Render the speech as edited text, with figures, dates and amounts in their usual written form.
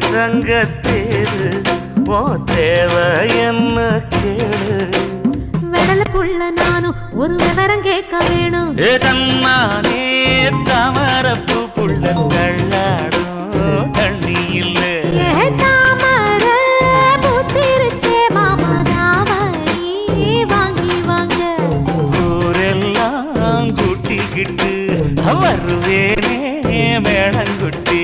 தங்கத்தேரு ஓ தேவை என்ன கேளு வெடலுக்குள்ள நானும் ஒரு விவரம் கேட்க வேணும் தன்னானே தாமரப்பு புள்ள தள்ளாடும் தண்ணி இல்ல தாமர புத்திருச்சே மாமா தாவணி வாங்கி வாங்க ஊரெல்லாம் கூட்டிக்கிட்டு வருவேனே மேளங்குட்டி